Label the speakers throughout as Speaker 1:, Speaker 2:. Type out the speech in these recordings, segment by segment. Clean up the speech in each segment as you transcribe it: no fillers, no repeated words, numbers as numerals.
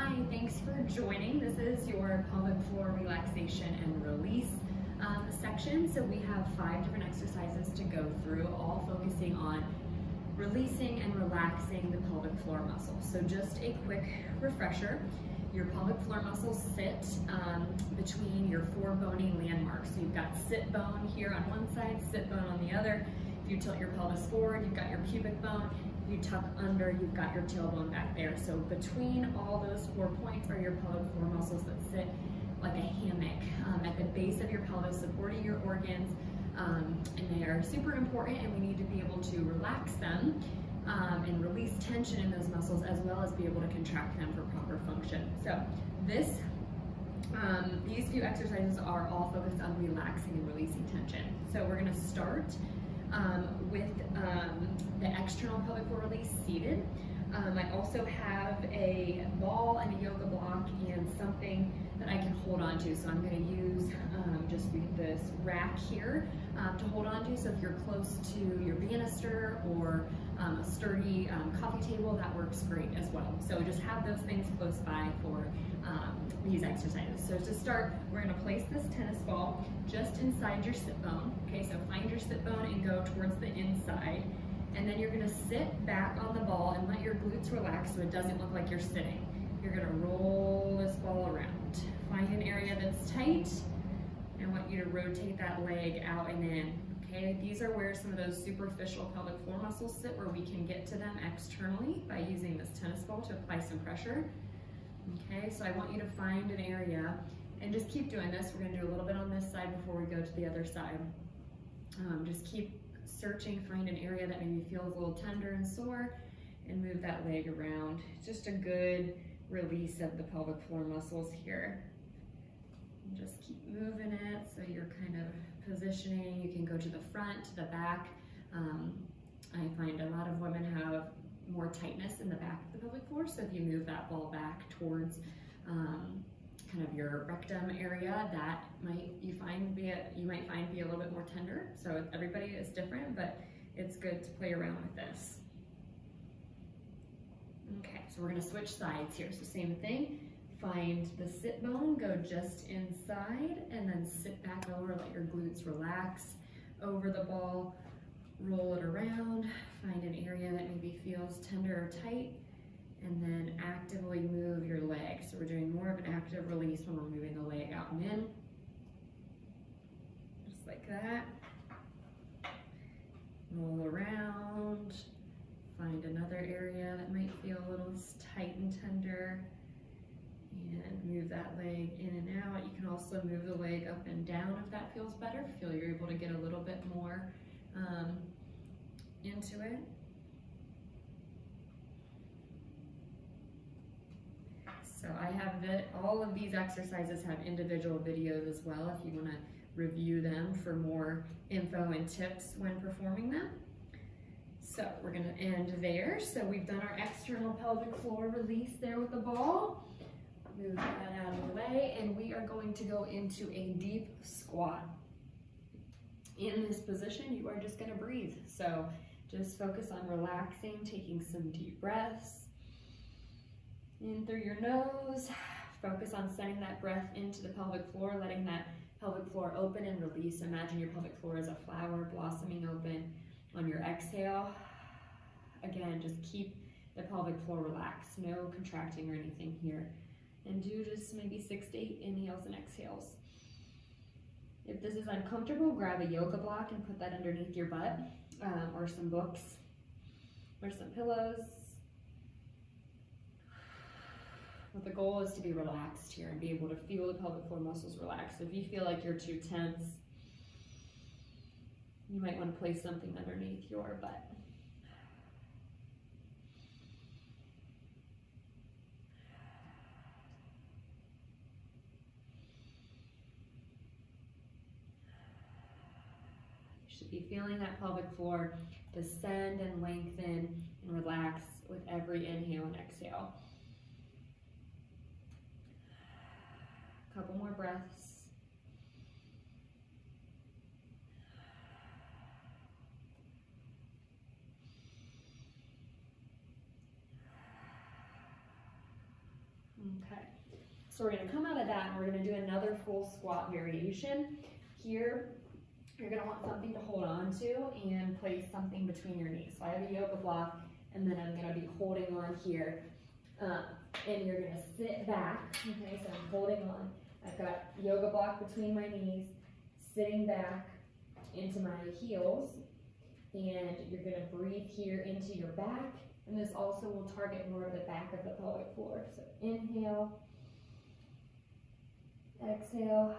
Speaker 1: Hi, thanks for joining. This is your pelvic floor relaxation and release section. So we have 5 different exercises to go through, all focusing on releasing and relaxing the pelvic floor muscles. So just a quick refresher. Your pelvic floor muscles sit between your 4 bony landmarks. So you've got sit bone here on one side, sit bone on the other. If you tilt your pelvis forward, you've got your pubic bone. If you tuck under, you've got your tailbone back there. So between all those 4 points are your pelvic floor muscles that sit like a hammock at the base of your pelvis, supporting your organs. And they are super important, and we need to be able to relax them and release tension in those muscles, as well as be able to contract them for proper function. So these few exercises are all focused on relaxing and releasing tension. So we're going to start with the external pelvic floor release seated. I also have a ball and a yoga block and something that I can hold on to. So I'm going to use just this rack here to hold on to. So if you're close to your banister or a sturdy coffee table, that works great as well. So just have those things close by for these exercises. So to start, we're going to place this tennis ball just inside your sit bone. Okay, so find your sit bone and go towards the inside. And then you're going to sit back on the ball and let your glutes relax so it doesn't look like you're sitting. You're going to roll this ball around. Find an area that's tight. I want you to rotate that leg out and in. Okay, these are where some of those superficial pelvic floor muscles sit, where we can get to them externally by using this tennis ball to apply some pressure. Okay, so I want you to find an area and just keep doing this. We're going to do a little bit on this side before we go to the other side. Just keep searching, find an area that maybe feels a little tender and sore, and move that leg around. Just a good release of the pelvic floor muscles here. And just keep moving it so you're kind of positioning. You can go to the front, to the back. I find a lot of women have more tightness in the back of the pelvic floor, so if you move that ball back towards kind of your rectum area, that you might find be a little bit more tender. So everybody is different, but it's good to play around with this. Okay, so we're going to switch sides here. So same thing. Find the sit bone, go just inside, and then sit back over, let your glutes relax over the ball, roll it around, find an area that maybe feels tender or tight, and then actively move your leg. So we're doing more of an active release when we're moving the leg out and in. Just like that. Roll around, find another area that might feel a little tight and tender, and move that leg in and out. You can also move the leg up and down if that feels better. Feel you're able to get a little bit more into it. So I have all of these exercises have individual videos as well if you want to review them for more info and tips when performing them. So we're going to end there. So we've done our external pelvic floor release there with the ball. Move that out of the way, and we are going to go into a deep squat. In this position, you are just going to breathe. So just focus on relaxing, taking some deep breaths. In through your nose, focus on sending that breath into the pelvic floor, letting that pelvic floor open and release. Imagine your pelvic floor as a flower blossoming open. On your exhale, again, just keep the pelvic floor relaxed, no contracting or anything here. And do just maybe 6 to 8 inhales and exhales. If this is uncomfortable, grab a yoga block and put that underneath your butt, or some books, or some pillows. But the goal is to be relaxed here and be able to feel the pelvic floor muscles relax. So if you feel like you're too tense, you might want to place something underneath your butt. You should be feeling that pelvic floor descend and lengthen and relax with every inhale and exhale. Couple more breaths. Okay, so we're gonna come out of that and we're gonna do another full squat variation. Here, you're gonna want something to hold on to and place something between your knees. So I have a yoga block and then I'm gonna be holding on here. And you're gonna sit back, okay, so I'm holding on. I've got yoga block between my knees, sitting back into my heels, and you're gonna breathe here into your back, and this also will target more of the back of the pelvic floor. So inhale, exhale,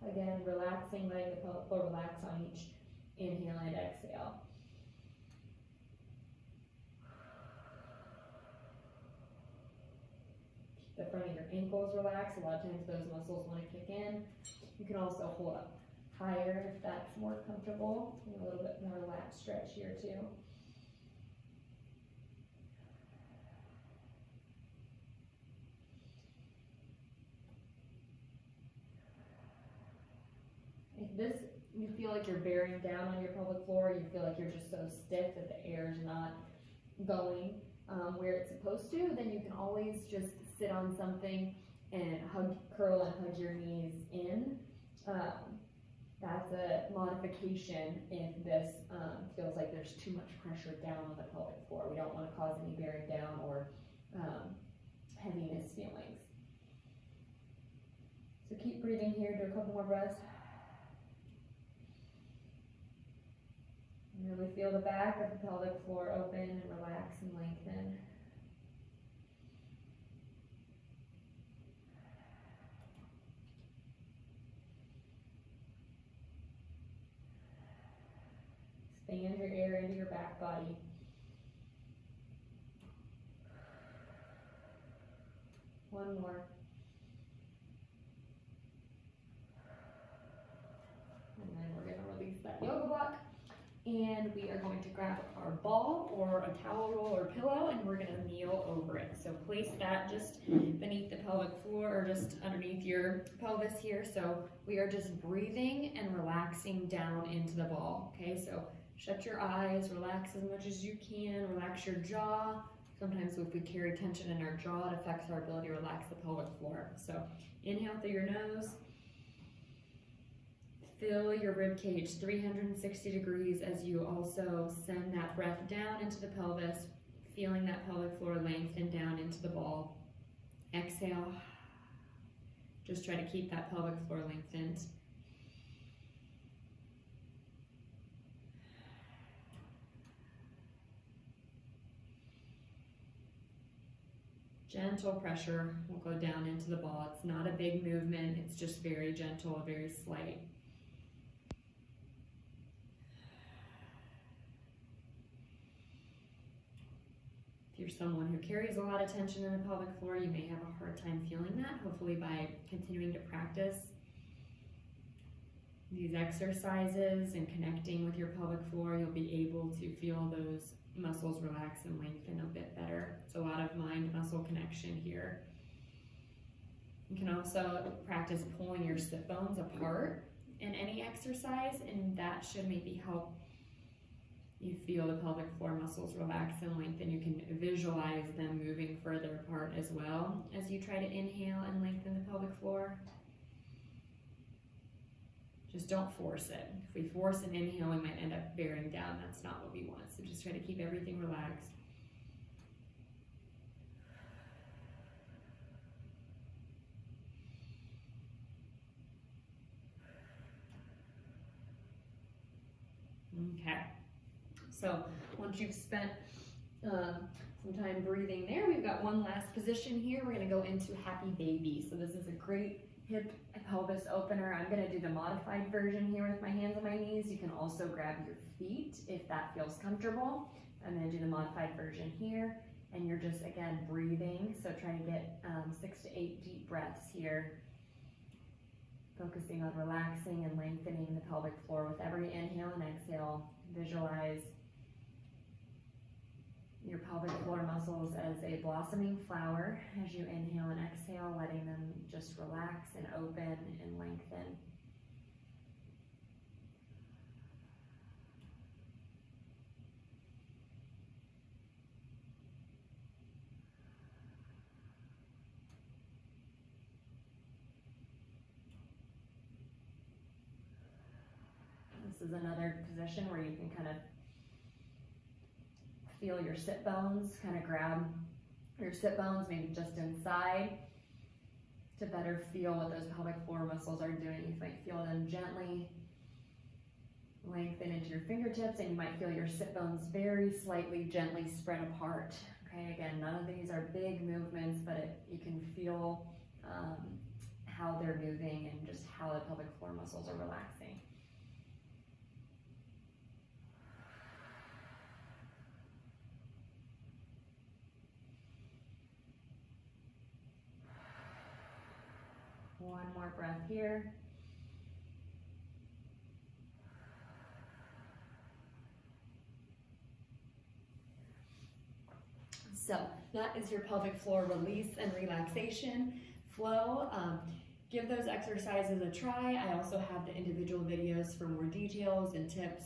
Speaker 1: again, relaxing, letting the pelvic floor relax on each inhale and exhale. The front of your ankles relax. A lot of times those muscles want to kick in. You can also hold up higher if that's more comfortable. And a little bit more lat stretch here too. If you feel like you're bearing down on your pelvic floor, you feel like you're just so stiff that the air is not going where it's supposed to, then you can always just sit on something and curl and hug your knees in. That's a modification if this feels like there's too much pressure down on the pelvic floor. We don't want to cause any bearing down or heaviness feelings. So keep breathing here, do a couple more breaths. Really feel the back of the pelvic floor open and relax and lengthen. Expand your air into your back body. One more. And then we're going to release that yoga block. And we are going to grab our ball or a towel roll or pillow and we're going to kneel over it. So place that just beneath the pelvic floor or just underneath your pelvis here. So we are just breathing and relaxing down into the ball. Okay, so shut your eyes, relax as much as you can, relax your jaw. Sometimes if we carry tension in our jaw, it affects our ability to relax the pelvic floor. So inhale through your nose. Fill your rib cage 360 degrees as you also send that breath down into the pelvis, feeling that pelvic floor lengthen down into the ball. Exhale. Just try to keep that pelvic floor lengthened. Gentle pressure will go down into the ball. It's not a big movement, it's just very gentle, very slight. If you're someone who carries a lot of tension in the pelvic floor, you may have a hard time feeling that. Hopefully by continuing to practice these exercises and connecting with your pelvic floor, you'll be able to feel those muscles relax and lengthen a bit better. It's a lot of mind-muscle connection here. You can also practice pulling your sit bones apart in any exercise, and that should maybe help you feel the pelvic floor muscles relax and lengthen. You can visualize them moving further apart as well as you try to inhale and lengthen the pelvic floor. Just don't force it. If we force an inhale, we might end up bearing down. That's not what we want. So just try to keep everything relaxed. Okay. So once you've spent some time breathing there, we've got one last position here. We're going to go into happy baby. So this is a great hip pelvis opener. I'm going to do the modified version here with my hands on my knees. You can also grab your feet if that feels comfortable. I'm going to do the modified version here, and you're just, again, breathing. So try to get 6 to 8 deep breaths here, focusing on relaxing and lengthening the pelvic floor with every inhale and exhale. Visualize your pelvic floor muscles as a blossoming flower as you inhale and exhale, letting them just relax and open and lengthen.
Speaker 2: is another position where you can kind of feel your sit bones, kind of grab your sit bones, maybe just inside, to better feel what those pelvic floor muscles are doing. You might feel them gently lengthen into your fingertips, and you might feel your sit bones very slightly, gently spread apart. Okay, again, none of these are big movements, but you can feel how they're moving and just how the pelvic floor muscles are relaxing. One more breath here. So that is your pelvic floor release and relaxation flow. Give those exercises a try. I also have the individual videos for more details and tips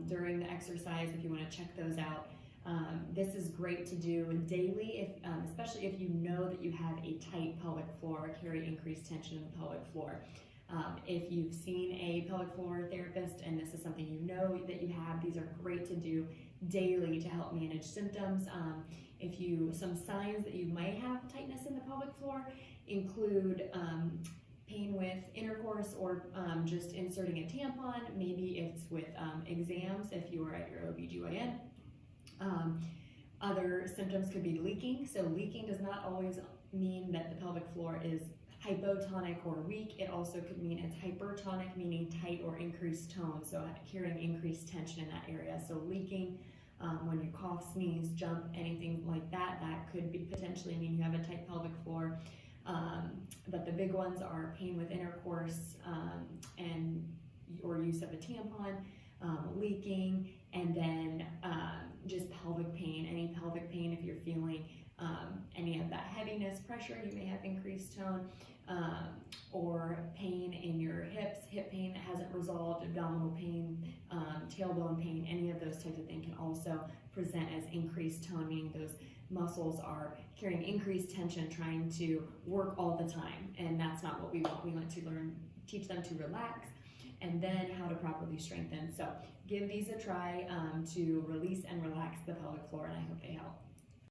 Speaker 2: during the exercise if you want to check those out. This is great to do daily, especially if you know that you have a tight pelvic floor, carry increased tension in the pelvic floor. If you've seen a pelvic floor therapist and this is something you know that you have, these are great to do daily to help manage symptoms. Some signs that you might have tightness in the pelvic floor include pain with intercourse or just inserting a tampon. Maybe it's with exams if you are at your OBGYN. Other symptoms could be leaking. So leaking does not always mean that the pelvic floor is hypotonic or weak. It also could mean it's hypertonic, meaning tight or increased tone, so carrying increased tension in that area. So leaking, when you cough, sneeze, jump, anything like that, that could be potentially mean you have a tight pelvic floor. But the big ones are pain with intercourse or use of a tampon, leaking, and then just pelvic pain. Any pelvic pain, if you're feeling any of that heaviness, pressure, you may have increased tone, or pain in your hips, hip pain that hasn't resolved, abdominal pain, tailbone pain, any of those types of things can also present as increased tone, meaning those muscles are carrying increased tension, trying to work all the time, and that's not what we want. We want to teach them to relax, and then how to properly strengthen. So give these a try to release and relax the pelvic floor, and I hope they help.